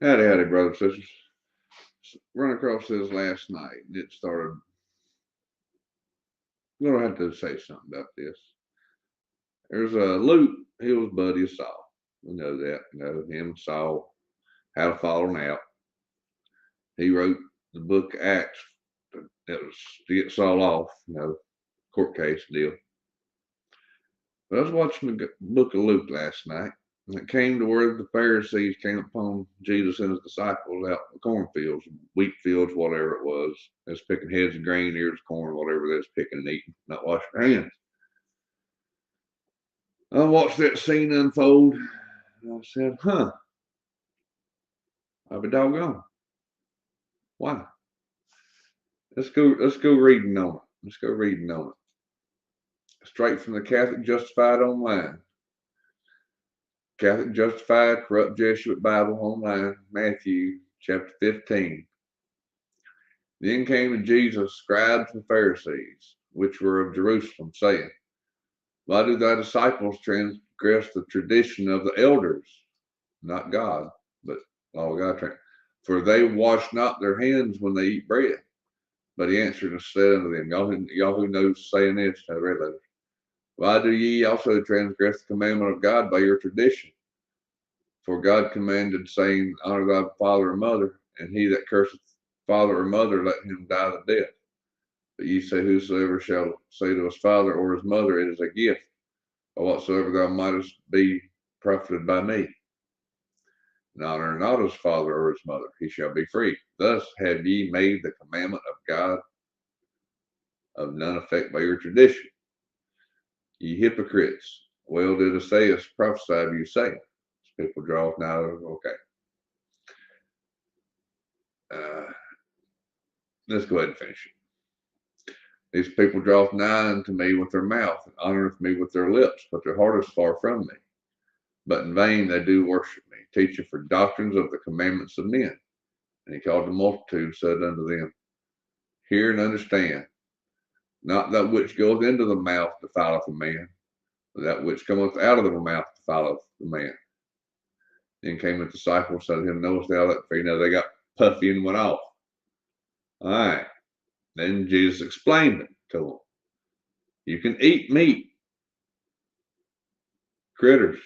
Howdy, howdy, brothers and sisters. Run across this last night, and it started. I'm gonna have to say something about this. There's a Luke. He was buddy of Saul. We know that. You know him, Saul, how to follow him out. He wrote the book of Acts that was to get Saul off. Court case deal. But I was watching the book of Luke last night, and it came to where the Pharisees came upon Jesus and his disciples out in the cornfields, wheat fields, whatever it was. They was picking heads of grain, ears of corn, whatever they was picking and eating, not washing their hands. I watched that scene unfold, and I said, I'll be doggone. Why? Let's go reading on it. Let's go reading on it. Straight from the Catholic Justified Online. Catholic Justified Corrupt Jesuit Bible Online, Matthew chapter 15. Then came to Jesus scribes and Pharisees, which were of Jerusalem, saying, why do thy disciples transgress the tradition of the elders? Not God, but all God. For they wash not their hands when they eat bread. But he answered and said unto them, y'all who knows saying this, I read letters. Why do ye also transgress the commandment of God by your tradition? For God commanded, saying, honor thy father and mother, and he that curseth father or mother, let him die the death. But ye say, whosoever shall say to his father or his mother, it is a gift, or whatsoever thou mightest be profited by me. And honor not his father or his mother, he shall be free. Thus have ye made the commandment of God of none effect by your tradition. Ye hypocrites, well did Esaias prophesy of you, saying, people draw now, okay. Let's go ahead and finish it. These people draweth nigh unto me with their mouth, and honoreth me with their lips, but their heart is far from me. But in vain they do worship me, teaching for doctrines of the commandments of men. And he called the multitude, and said unto them, hear and understand, not that which goeth into the mouth defileth a man, but that which cometh out of the mouth defileth the man. Then came the disciples, said to him, knowest thou that? For they got puffy and went off. All right. Then Jesus explained it to them. You can eat meat, critters,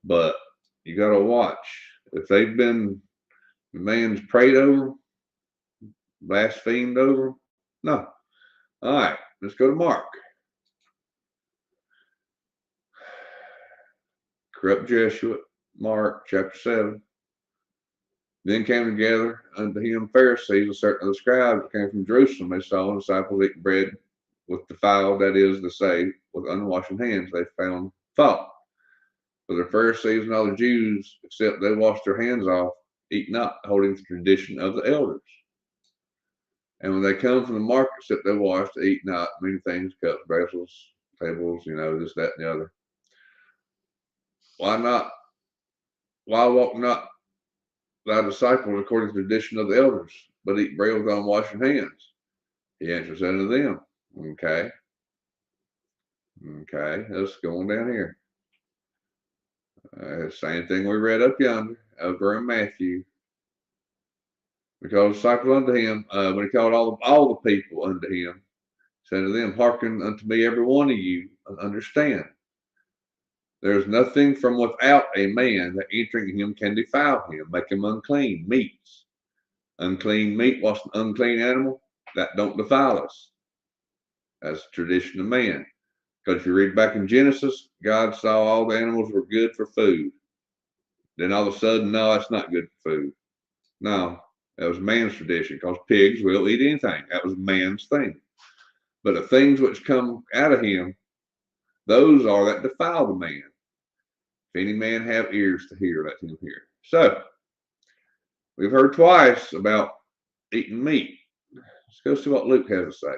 but you got to watch. If they've been, the man's prayed over, blasphemed over, no. All right, let's go to Mark. Corrupt Jesuit, Mark chapter 7. Then came together unto him Pharisees and certain of the scribes that came from Jerusalem. They saw the disciples eating bread with defiled, that is to say, with unwashed hands. They found fault. For the Pharisees and all the Jews, except they washed their hands off, eat not, holding the tradition of the elders. And when they come from the market, except they wash, they eat not many things, cups, vessels, tables, this, that, and the other. Why not? Why walk not thy disciples according to the tradition of the elders, but eat bread with unwashed hands? He answers unto them. Okay, let's go on down here. Same thing we read up yonder over in Matthew. We called the disciples unto him, when he called all the people unto him, said to them, hearken unto me, every one of you, and understand. There is nothing from without a man that entering him can defile him, make him unclean. Meats. Unclean meat, what's an unclean animal? That don't defile us. That's the tradition of man. Because if you read back in Genesis, God saw all the animals were good for food. Then all of a sudden, no, that's not good for food. No, that was man's tradition, because pigs will eat anything. That was man's thing. But the things which come out of him, those are that defile the man. If any man have ears to hear, let him hear. So, we've heard twice about eating meat. Let's go see what Luke has to say.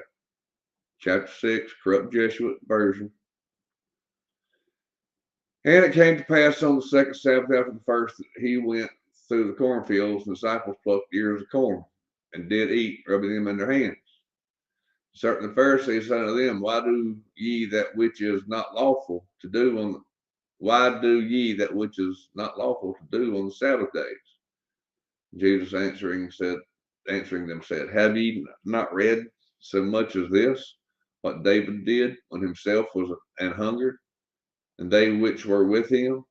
Chapter 6, corrupt Jesuit version. And it came to pass on the second Sabbath after the first that he went through the cornfields, and the disciples plucked ears of corn, and did eat, rubbing them in their hands. Certain the Pharisees said unto them, why do ye that which is not lawful to do on the Sabbath days? Jesus answering them said, have ye not read so much as this, what David did when himself was an hungered, and they which were with him,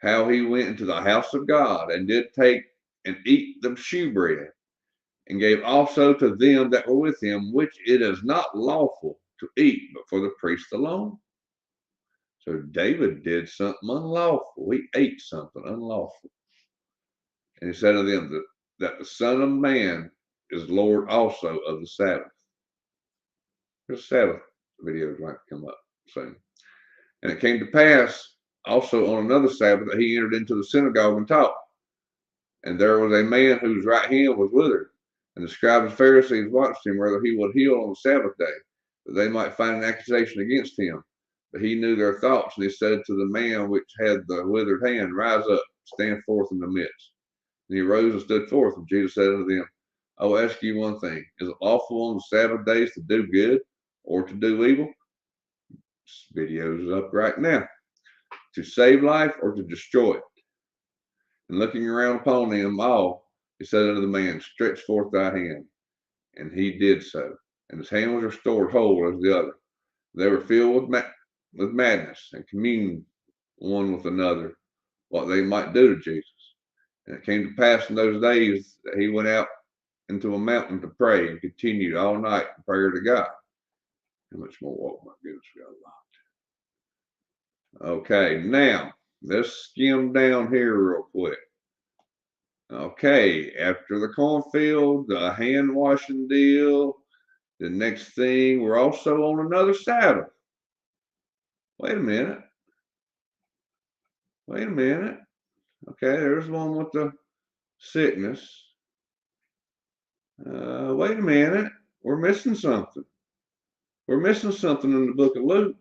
how he went into the house of God, and did take and eat the shewbread, and gave also to them that were with him, which it is not lawful to eat, but for the priest alone. So David did something unlawful. He ate something unlawful. And he said to them that the Son of Man is Lord also of the Sabbath. There's Sabbath videos might come up soon. And it came to pass also on another Sabbath that he entered into the synagogue and taught. And there was a man whose right hand was withered. And the scribes and Pharisees watched him whether he would heal on the Sabbath day, that they might find an accusation against him. But he knew their thoughts, and he said to the man which had the withered hand, rise up, stand forth in the midst. And he arose and stood forth. And Jesus said unto them, I will ask you one thing. Is it lawful on the Sabbath days to do good or to do evil? This video is up right now. To save life or to destroy it? And looking around upon them all, he said unto the man, stretch forth thy hand. And he did so. And his hand was restored whole as the other. They were filled with madness and communed one with another what they might do to Jesus. And it came to pass in those days that he went out into a mountain to pray and continued all night in prayer to God. How much more? Oh, my goodness, we got a lot. Okay, now let's skim down here real quick. Okay, after the cornfield, the hand washing deal, the next thing, we're also on another Sabbath. Wait a minute. Wait a minute. Okay, there's one with the sickness. Wait a minute. We're missing something. We're missing something in the book of Luke.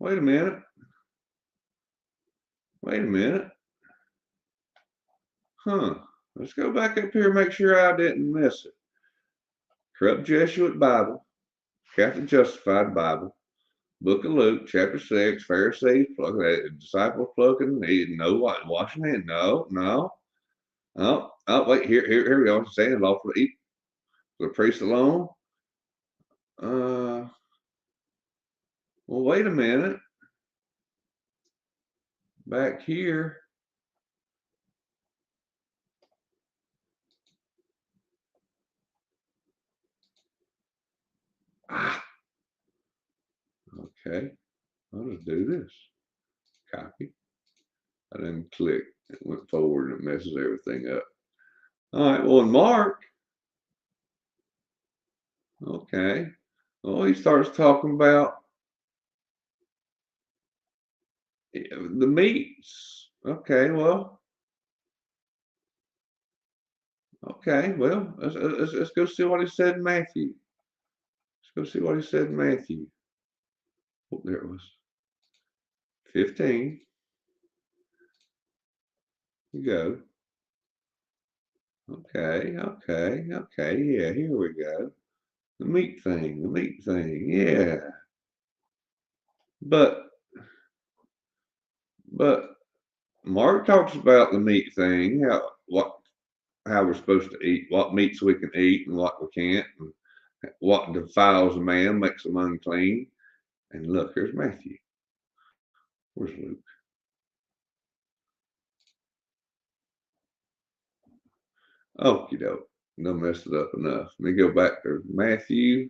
Wait a minute. Wait a minute. Huh. Let's go back up here and make sure I didn't miss it. Corrupt Jesuit Bible, Catholic Justified Bible, Book of Luke, chapter 6, Pharisees, disciples plucking, no washing hands. No. Oh, wait, here we go. It's saying lawful to eat for the priest alone. Well, wait a minute. Back here. Okay. I'll just do this. Copy. I didn't click. It went forward and it messes everything up. All right. Well, in Mark. Okay. Well, he starts talking about the meats. Okay. Well. Okay. Well, let's go see what he said in Matthew. Let's go see what he said in Matthew. Oh, there it was. 15. You go. Okay. Yeah, here we go. The meat thing. Yeah. But Mark talks about the meat thing, how we're supposed to eat, what meats we can eat and what we can't, and what defiles a man, makes him unclean. And look, here's Matthew. Where's Luke? Okie doke. Done messed it up enough. Let me go back. There's Matthew.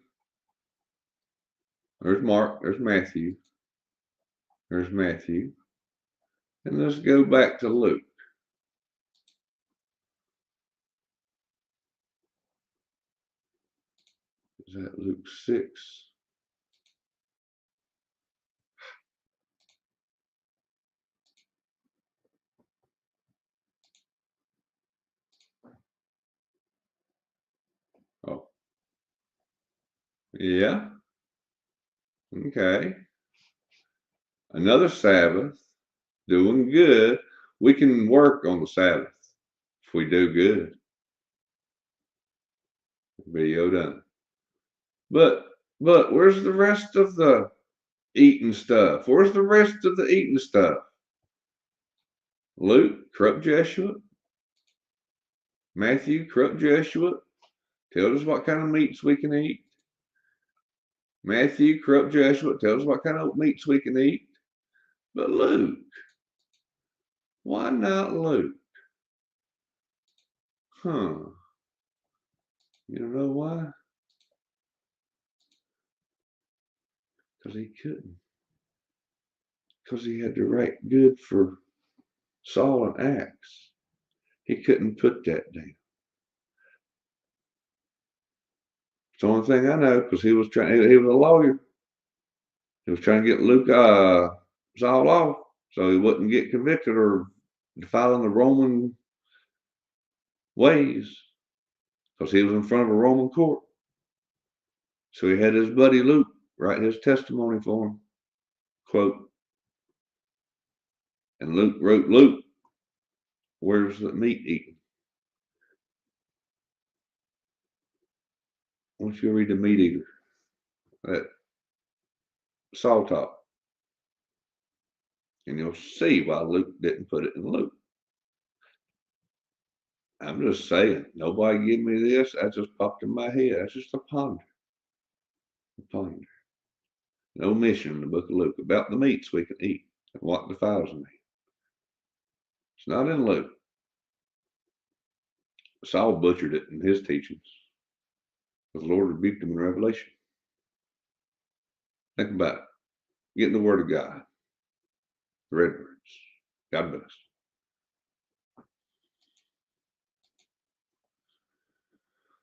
There's Mark. There's Matthew. There's Matthew. And let's go back to Luke. Is that Luke 6? Oh. Yeah. Okay. Another Sabbath. Doing good. We can work on the Sabbath if we do good. Video done. But where's the rest of the eating stuff? Where's the rest of the eating stuff? Luke, corrupt Jesuit. Matthew, corrupt Joshua, tells us what kind of meats we can eat. Matthew, corrupt Joshua, tells us what kind of meats we can eat. But Luke, why not Luke? You know why? Because he couldn't. Because he had to write good for Saul and Acts. He couldn't put that down. It's the only thing I know, because he was a lawyer. He was trying to get Luke Saul off so he wouldn't get convicted or defiling the Roman ways, because he was in front of a Roman court. So he had his buddy Luke write his testimony for him. Quote, and Luke wrote, Luke, where's the meat eaten? I want you to read the meat eater. That Saul taught. And you'll see why Luke didn't put it in Luke. I'm just saying, nobody give me this. That just popped in my head. That's just a ponder. An omission in the book of Luke about the meats we can eat and what defiles me. It's not in Luke. Saul butchered it in his teachings. The Lord rebuked him in Revelation. Think about it. Get in the Word of God. The red words. God bless.